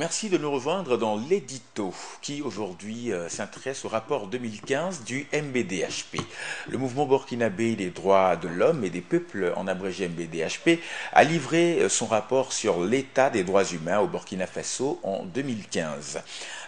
Merci de nous rejoindre dans l'édito qui aujourd'hui s'intéresse au rapport 2015 du MBDHP. Le mouvement burkinabé des droits de l'homme et des peuples, en abrégé MBDHP, a livré son rapport sur l'état des droits humains au Burkina Faso en 2015.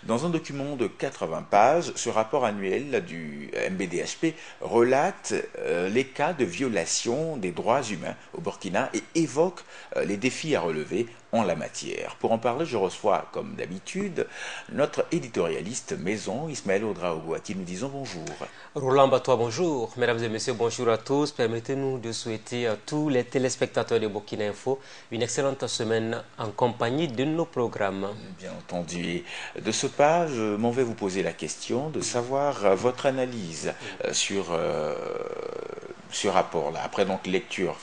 Dans un document de 80 pages, ce rapport annuel du MBDHP relate les cas de violation des droits humains au Burkina et évoque les défis à relever en la matière. Pour en parler, je reçois, comme d'habitude, notre éditorialiste maison, Ismaël Ouedraogo, à qui nous disons bonjour. Roland Batois, bonjour. Mesdames et messieurs, bonjour à tous. Permettez-nous de souhaiter à tous les téléspectateurs de Burkina Info une excellente semaine en compagnie de nos programmes. Bien entendu. De ce pas, je m'en vais vous poser la question de savoir votre analyse sur ce rapport-là, après donc lecture.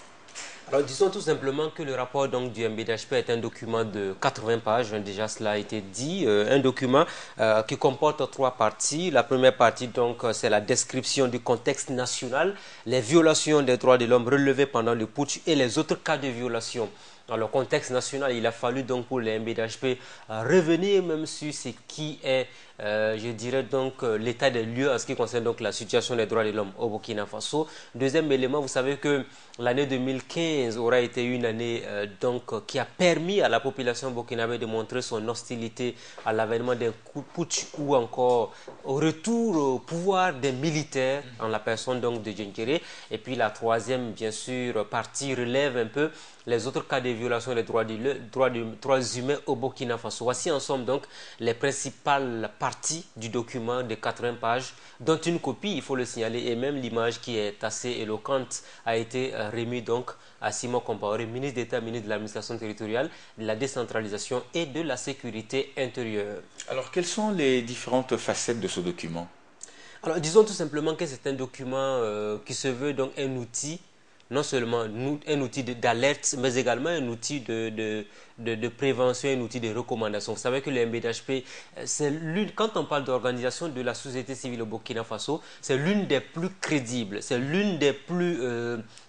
Alors disons tout simplement que le rapport donc, du MBDHP est un document de 80 pages, déjà cela a été dit, un document qui comporte 3 parties. La première partie donc c'est la description du contexte national, les violations des droits de l'homme relevées pendant le putsch et les autres cas de violation. Dans le contexte national, il a fallu donc pour les MBDHP revenir même sur ce qui est, je dirais donc, l'état des lieux en ce qui concerne donc la situation des droits de l'homme au Burkina Faso. Deuxième élément, vous savez que l'année 2015 aura été une année donc, qui a permis à la population burkinabé de montrer son hostilité à l'avènement d'un coup de putsch ou encore au retour au pouvoir des militaires en la personne donc de Djenkéré. Et puis la troisième, bien sûr, partie relève un peu les autres cas de violation des droits humains au Burkina Faso. Voici en somme donc les principales parties du document de 80 pages, dont une copie, il faut le signaler, et même l'image qui est assez éloquente a été remise donc à Simon Compaoré, ministre d'État, ministre de l'administration territoriale, de la décentralisation et de la sécurité intérieure. Alors, quelles sont les différentes facettes de ce document? Alors, disons tout simplement que c'est un document qui se veut donc un outil, non seulement un outil d'alerte, mais également un outil de prévention, un outil de recommandation. Vous savez que le MBDHP, quand on parle d'organisation de la société civile au Burkina Faso, c'est l'une des plus crédibles, c'est l'une des plus,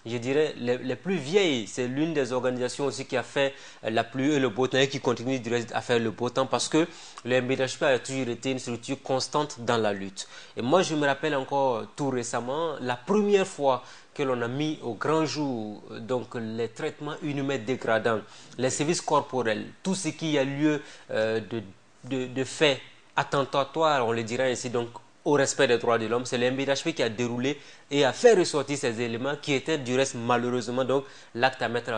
je dirais, les plus vieilles. C'est l'une des organisations aussi qui a fait la pluie et le beau temps et qui continue à faire le beau temps parce que le MBDHP a toujours été une structure constante dans la lutte. Et moi, je me rappelle encore tout récemment, la première fois que l'on a mis au grand jour donc les traitements inhumains dégradants, les services corporels, tout ce qui a lieu de faits attentatoires, on le dirait ainsi, donc au respect des droits de l'homme, c'est le MBDHP qui a déroulé et a fait ressortir ces éléments qui étaient du reste malheureusement donc l'acte à mettre,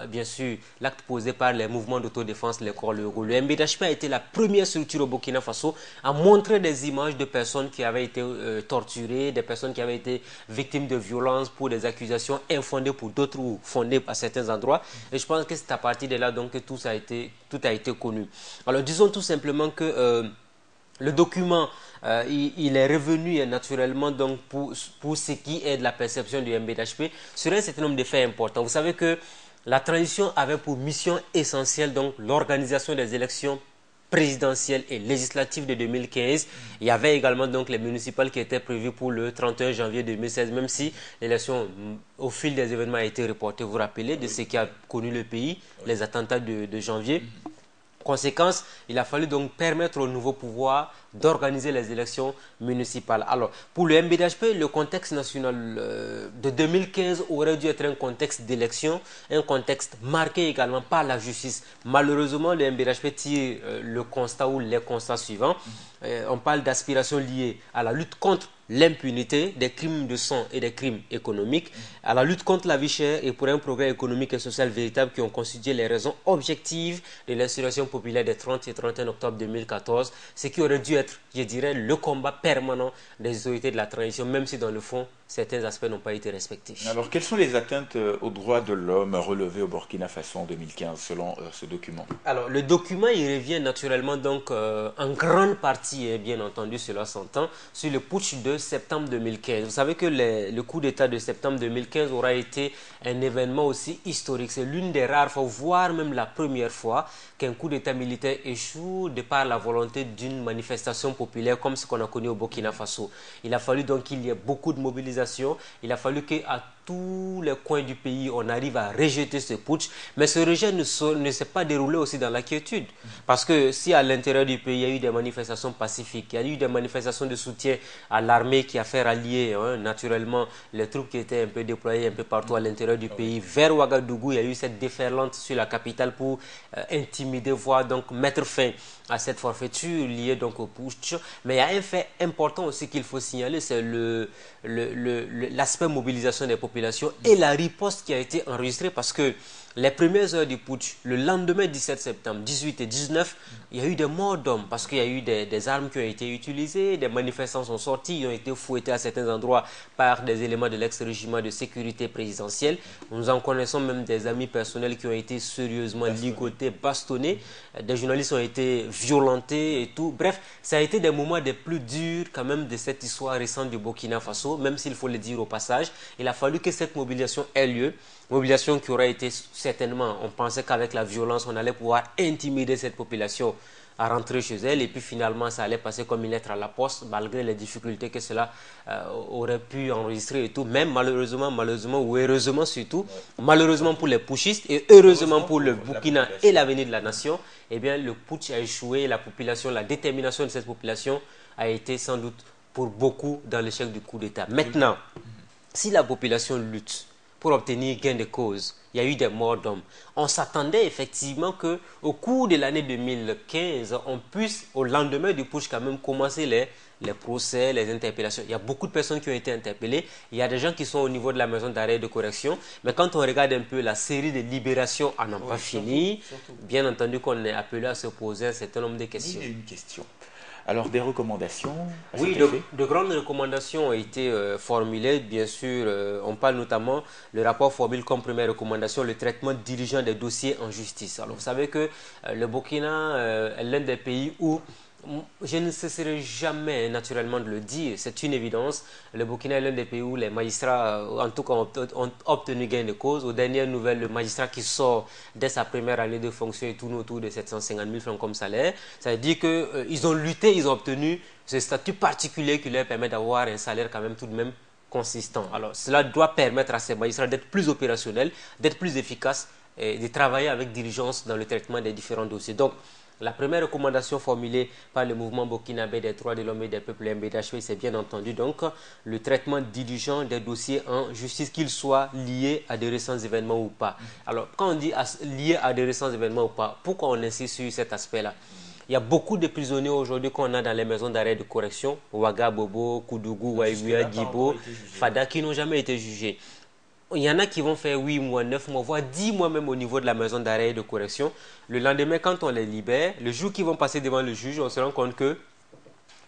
bien sûr, l'acte posé par les mouvements d'autodéfense, les corps locaux. Le MBDHP a été la première structure au Burkina Faso à montrer des images de personnes qui avaient été torturées, des personnes qui avaient été victimes de violences pour des accusations infondées pour d'autres ou fondées à certains endroits. Et je pense que c'est à partir de là donc que tout a été connu. Alors disons tout simplement que le document, il est revenu naturellement donc pour ce qui est de la perception du MBDHP sur un certain nombre de faits importants. Vous savez que la transition avait pour mission essentielle donc l'organisation des élections présidentielles et législatives de 2015. Il y avait également donc les municipales qui étaient prévues pour le 31 janvier 2016, même si l'élection au fil des événements a été reportée. Vous vous rappelez de ce qui a connu le pays, les attentats de janvier. Conséquence, il a fallu donc permettre au nouveau pouvoir d'organiser les élections municipales. Alors, pour le MBDHP, le contexte national de 2015 aurait dû être un contexte d'élection, un contexte marqué également par la justice. Malheureusement, le MBDHP tire le constat ou les constats suivants. On parle d'aspirations liées à la lutte contre l'impunité, des crimes de sang et des crimes économiques, à la lutte contre la vie chère et pour un progrès économique et social véritable qui ont constitué les raisons objectives de l'insurrection populaire des 30 et 31 octobre 2014, ce qui aurait dû être, je dirais, le combat permanent des autorités de la transition, même si dans le fond, certains aspects n'ont pas été respectés. Alors, quelles sont les atteintes aux droits de l'homme relevées au Burkina Faso en 2015, selon ce document? Alors, le document, il revient naturellement donc en grande partie, et bien entendu, cela s'entend, sur le putsch de septembre 2015. Vous savez que le coup d'État de septembre 2015 aura été un événement aussi historique. C'est l'une des rares fois, voire même la première fois, qu'un coup d'État militaire échoue de par la volonté d'une manifestation populaire comme ce qu'on a connu au Burkina Faso. Il a fallu donc qu'il y ait beaucoup de mobilisation. Il a fallu qu'à tous les coins du pays, on arrive à rejeter ce putsch. Mais ce rejet ne s'est pas déroulé aussi dans la quiétude. Parce que si à l'intérieur du pays, il y a eu des manifestations pacifiques, il y a eu des manifestations de soutien à l'armée qui a fait rallier naturellement les troupes qui étaient un peu déployées un peu partout à l'intérieur du pays. Vers Ouagadougou, il y a eu cette déferlante sur la capitale pour intimider, voire donc mettre fin à cette forfaiture liée donc au putsch. Mais il y a un fait important aussi qu'il faut signaler, c'est l'aspect mobilisation des populations et la riposte qui a été enregistrée, parce que les premières heures du putsch, le lendemain 17 septembre, 18 et 19, il y a eu des morts d'hommes parce qu'il y a eu des armes qui ont été utilisées, des manifestants sont sortis, ils ont été fouettés à certains endroits par des éléments de l'ex-régiment de sécurité présidentielle. Nous en connaissons même des amis personnels qui ont été sérieusement ligotés, bastonnés. Des journalistes ont été violentés et tout. Bref, ça a été des moments des plus durs quand même de cette histoire récente du Burkina Faso, même s'il faut le dire au passage. Il a fallu que cette mobilisation ait lieu. Mobilisation qui aurait été certainement, on pensait qu'avec la violence, on allait pouvoir intimider cette population à rentrer chez elle, et puis finalement ça allait passer comme une lettre à la poste, malgré les difficultés que cela aurait pu enregistrer et tout. Même malheureusement ou heureusement surtout, malheureusement pour les putschistes et heureusement pour le Burkina et l'avenir de la nation, eh bien le putsch a échoué. La population, la détermination de cette population a été sans doute pour beaucoup dans l'échec du coup d'État. Maintenant, si la population lutte pour obtenir gain de cause, il y a eu des morts d'hommes. On s'attendait effectivement qu'au cours de l'année 2015, on puisse, au lendemain du putsch, quand même commencer les procès, les interpellations. Il y a beaucoup de personnes qui ont été interpellées. Il y a des gens qui sont au niveau de la maison d'arrêt et de correction. Mais quand on regarde un peu la série de libérations à n'en pas fini, bien entendu qu'on est appelé à se poser un certain nombre de questions. Il y a une question. Alors, des recommandations? Oui, de grandes recommandations ont été formulées. Bien sûr, on parle notamment, le rapport formule comme première recommandation le traitement diligent des dossiers en justice. Alors, vous savez que le Burkina est l'un des pays où, je ne cesserai jamais naturellement de le dire, c'est une évidence, le Burkina est l'un des pays où les magistrats, en tout cas, ont obtenu gain de cause. Aux dernières nouvelles, le magistrat qui sort dès sa première année de fonction et tourne autour de 750 000 francs comme salaire, ça veut dire qu'ils ont lutté, ils ont obtenu ce statut particulier qui leur permet d'avoir un salaire quand même tout de même consistant. Alors, cela doit permettre à ces magistrats d'être plus opérationnels, d'être plus efficaces et de travailler avec diligence dans le traitement des différents dossiers. Donc, la première recommandation formulée par le mouvement burkinabé des droits de l'homme et des peuples MBDHP, c'est bien entendu donc le traitement diligent des dossiers en justice, qu'ils soient liés à des récents événements ou pas. Alors, quand on dit liés à des récents événements ou pas, pourquoi on insiste sur cet aspect-là? Il y a beaucoup de prisonniers aujourd'hui qu'on a dans les maisons d'arrêt de correction, Ouaga, Bobo, Koudougou, Waïouia, Djibo, Fada, qui n'ont jamais été jugés. Il y en a qui vont faire 8 mois, 9 mois, voire 10 mois même au niveau de la maison d'arrêt et de correction. Le lendemain, quand on les libère, le jour qu'ils vont passer devant le juge, on se rend compte que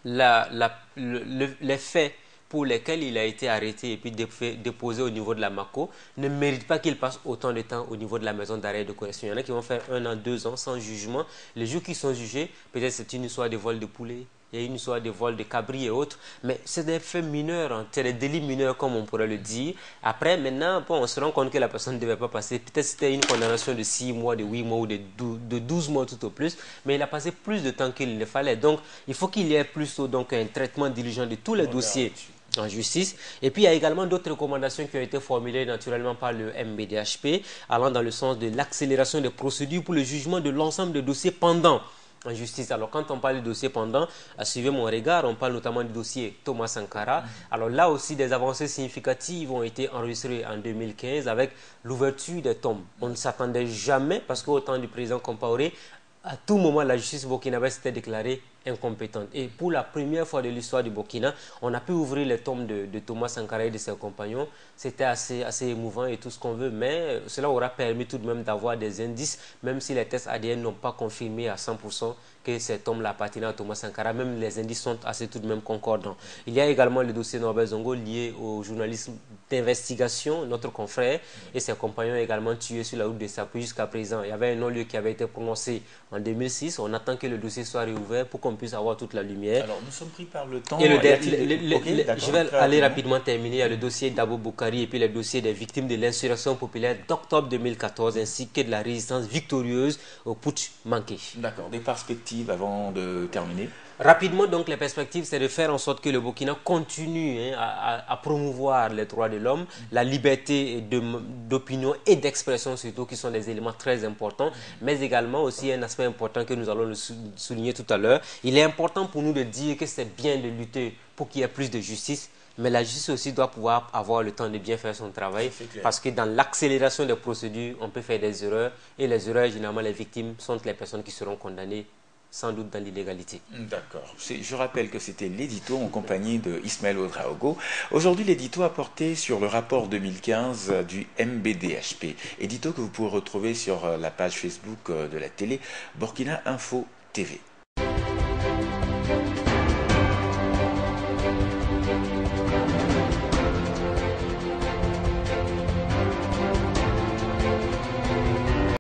les faits pour lesquels il a été arrêté et puis déposé au niveau de la MACO ne méritent pas qu'il passe autant de temps au niveau de la maison d'arrêt et de correction. Il y en a qui vont faire 1 an, 2 ans sans jugement. Les jours qui sont jugés, peut-être c'est une histoire de vol de poulet, il y a une histoire de vol de cabri et autres, mais c'est des faits mineurs, hein, c'est des délits mineurs comme on pourrait le dire. Après, maintenant, bon, on se rend compte que la personne ne devait pas passer, peut-être c'était une condamnation de 6 mois, de 8 mois ou de 12 mois tout au plus, mais il a passé plus de temps qu'il ne fallait. Donc, il faut qu'il y ait plus donc, un traitement diligent de tous les dossiers en justice. Et puis, il y a également d'autres recommandations qui ont été formulées naturellement par le MBDHP, allant dans le sens de l'accélération des procédures pour le jugement de l'ensemble des dossiers pendants en justice. Alors, quand on parle de dossier pendant, suivez mon regard, on parle notamment du dossier Thomas Sankara. Alors là aussi, des avancées significatives ont été enregistrées en 2015 avec l'ouverture des tombes. On ne s'attendait jamais, parce qu'au temps du président Compaoré, à tout moment, la justice burkinabé s'était déclarée incompétente. Et pour la première fois de l'histoire du Burkina, on a pu ouvrir les tombes de Thomas Sankara et de ses compagnons. C'était assez émouvant et tout ce qu'on veut, mais cela aura permis tout de même d'avoir des indices, même si les tests ADN n'ont pas confirmé à 100% que cet homme-là appartenait à Thomas Sankara. Même les indices sont assez tout de même concordants. Il y a également le dossier Norbert Zongo lié au journalisme d'investigation, notre confrère et ses compagnons également tués sur la route de Sapui jusqu'à présent. Il y avait un non-lieu qui avait été prononcé en 2006. On attend que le dossier soit réouvert pour qu'on puisse avoir toute la lumière. Alors, nous sommes pris par le temps. Et je vais aller rapidement terminer. Il y a le dossier d'Abou Boukari et puis le dossier des victimes de l'insurrection populaire d'octobre 2014 ainsi que de la résistance victorieuse au putsch manqué. D'accord. Des perspectives avant de terminer? Rapidement, donc, les perspectives, c'est de faire en sorte que le Burkina continue à promouvoir les droits de l'homme, la liberté d'opinion et d'expression surtout, qui sont des éléments très importants, mais également aussi un aspect important que nous allons le souligner tout à l'heure. Il est important pour nous de dire que c'est bien de lutter pour qu'il y ait plus de justice, mais la justice aussi doit pouvoir avoir le temps de bien faire son travail, parce que dans l'accélération des procédures, on peut faire des erreurs, et les erreurs, généralement, les victimes sont les personnes qui seront condamnées sans doute dans l'illégalité. D'accord. Je rappelle que c'était l'édito en compagnie de Ismaël Ouedraogo. Aujourd'hui, l'édito a porté sur le rapport 2015 du MBDHP. Édito que vous pouvez retrouver sur la page Facebook de la télé Burkina Info TV.